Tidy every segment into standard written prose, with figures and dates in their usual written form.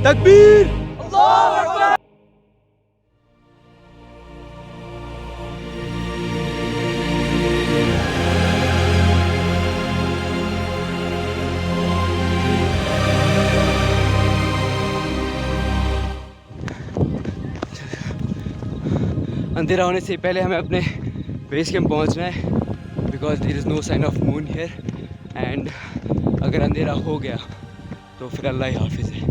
तकबीर। अंधेरा होने से पहले हमें अपने बेस कैंप पहुंचना है because there is no sign of moon here and अगर अंधेरा हो गया तो फिर अल्लाह ही हाफिज़ है।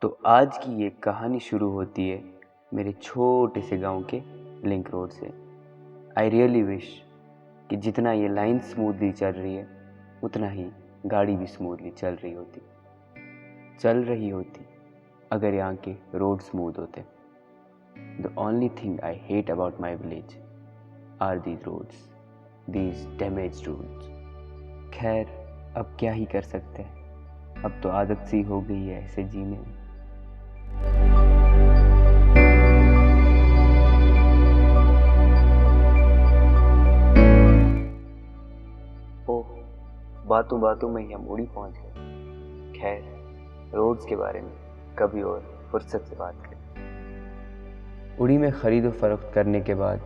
तो आज की ये कहानी शुरू होती है मेरे छोटे से गांव के लिंक रोड से। आई रियली विश कि जितना ये लाइन स्मूथली चल रही है उतना ही गाड़ी भी स्मूथली चल रही होती अगर यहाँ के रोड स्मूथ होते। The only thing I hate about my village are these roads, these damaged roads. खैर अब क्या ही कर सकते हैं, अब तो आदत सी हो गई है ऐसे जीने में। ओह, बातों बातों में ही हम उड़ी पहुंच गए। खैर रोड्स के बारे में कभी और फुर्सत से बात करें। उड़ी में ख़रीदो फरोख्त करने के बाद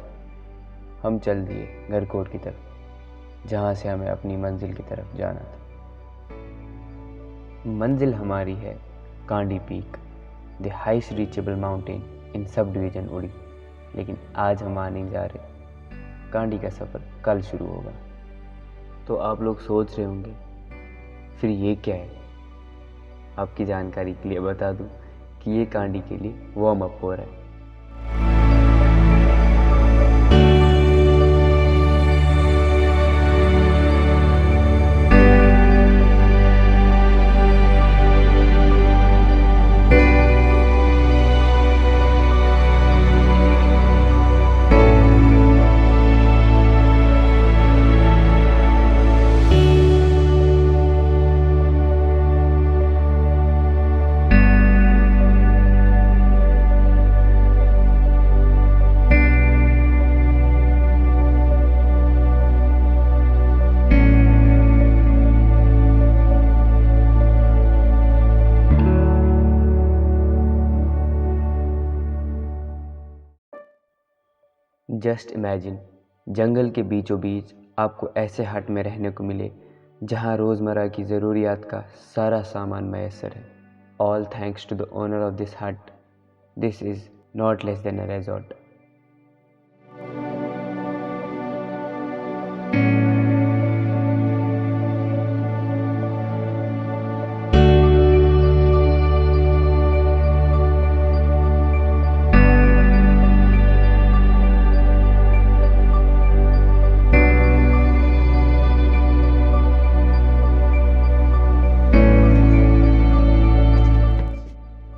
हम चल दिए गरकोट की तरफ, जहाँ से हमें अपनी मंजिल की तरफ जाना था। मंजिल हमारी है Kandi peak, the highest reachable mountain in sub division उड़ी। लेकिन आज हम आने जा रहे, कांडी का सफ़र कल शुरू होगा। तो आप लोग सोच रहे होंगे फिर ये क्या है। आपकी जानकारी के लिए बता दूं कि ये कांडी के लिए वार्म अप हो रहा है। जस्ट इमेजिन, जंगल के बीचों बीच आपको ऐसे हट में रहने को मिले जहां रोज़मर्रा की ज़रूरियात का सारा सामान मैसर है। All thanks to the owner of this hut. This is not less than a resort.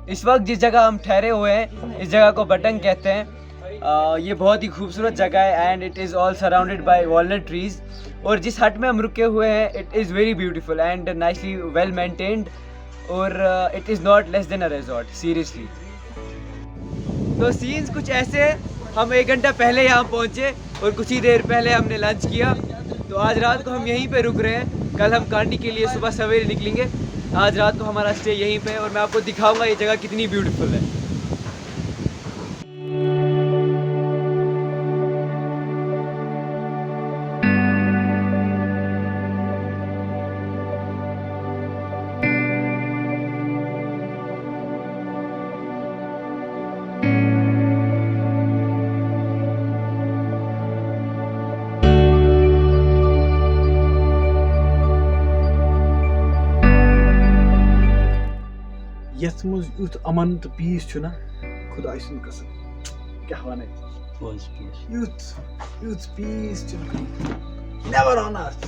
इस वक्त जिस जगह हम ठहरे हुए हैं इस जगह को बटंग कहते हैं। ये बहुत ही खूबसूरत जगह है and it is all surrounded by walnut trees. और जिस हट में हम रुके हुए हैं it is very beautiful and nicely well maintained और it is not less than a resort seriously. तो सीन्स कुछ ऐसे हैं, हम 1 घंटा पहले यहाँ पहुँचे और कुछ ही देर पहले हमने लंच किया। तो आज रात को हम यहीं पे रुक रहे हैं, कल हम कांडी के लिए सुबह सवेरे निकलेंगे। आज रात को हमारा स्टे यहीं पे है और मैं आपको दिखाऊंगा ये जगह कितनी ब्यूटीफुल है। यथ मज युथ अमन तो पीस छु ना खुदा सुन कसम क्या वने युथ पीस छु नेवर ऑन अर्थ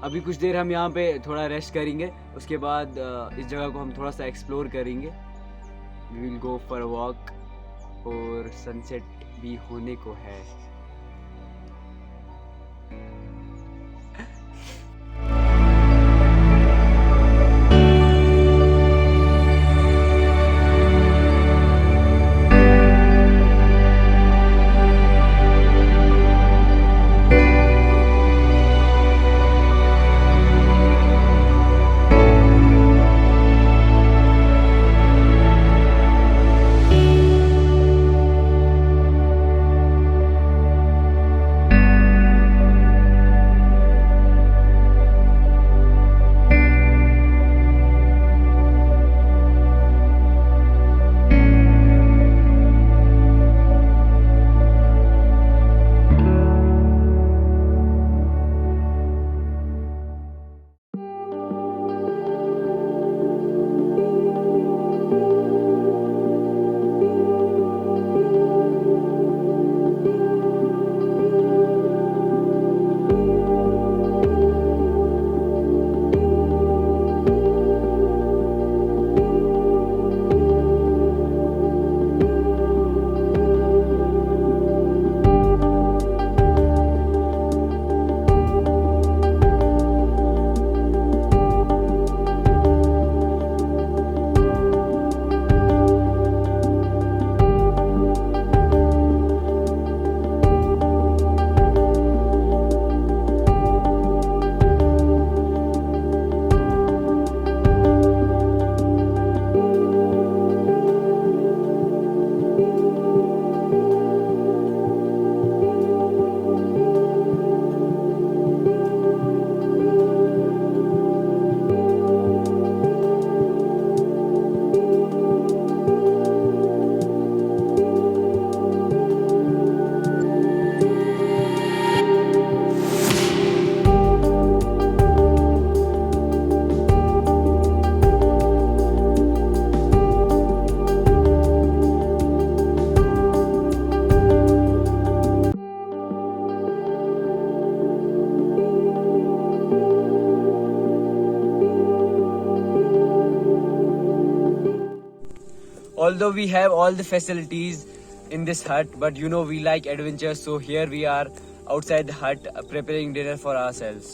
अभी कुछ देर हम यहाँ पे थोड़ा रेस्ट करेंगे, उसके बाद इस जगह को हम थोड़ा सा एक्सप्लोर करेंगे। We will go for walk और सनसेट भी होने को है। Although we have all the facilities in this hut, but you know we like adventure, so here we are outside the hut preparing dinner for ourselves.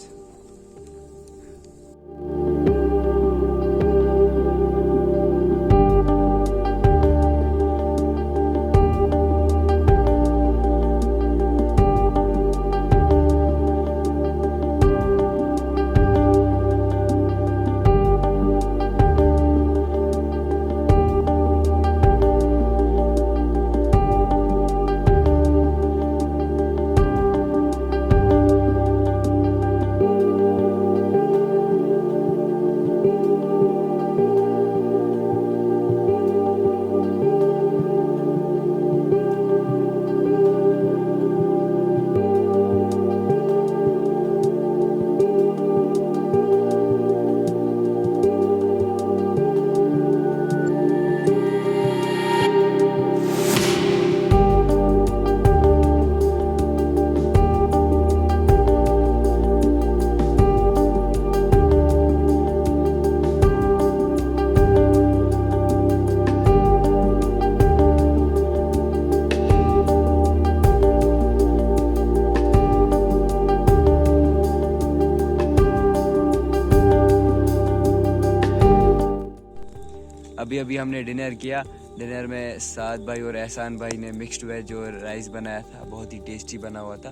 अभी हमने dinner किया। Dinner में साद भाई और एहसान भाई ने मिक्स्ड वेज और राइस बनाया था, बहुत ही टेस्टी बना हुआ था।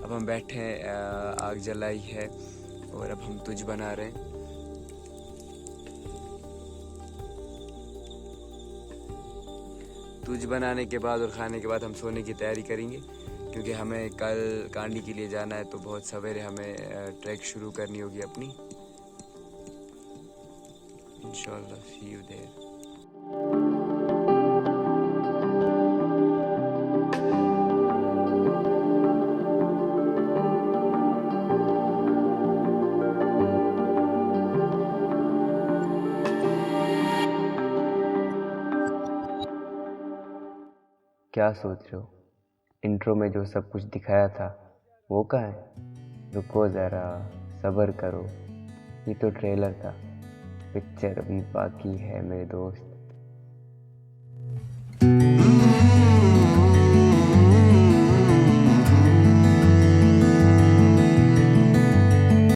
अब हम बैठे हैं, आग जलाई है और अब हम तुझ बना रहे हैं। तुझ बनाने के बाद और खाने के बाद हम सोने की तैयारी करेंगे, क्योंकि हमें कल कांडी के लिए जाना है, तो बहुत सवेरे हमें ट्रैक शुरू करनी होगी अपनी। इंशाल्लाह सी यू देयर। क्या सोच रहे हो? इंट्रो में जो सब कुछ दिखाया था वो कहाँ है? रुको ज़रा, सब्र करो, ये तो ट्रेलर था, पिक्चर अभी बाकी है मेरे दोस्त।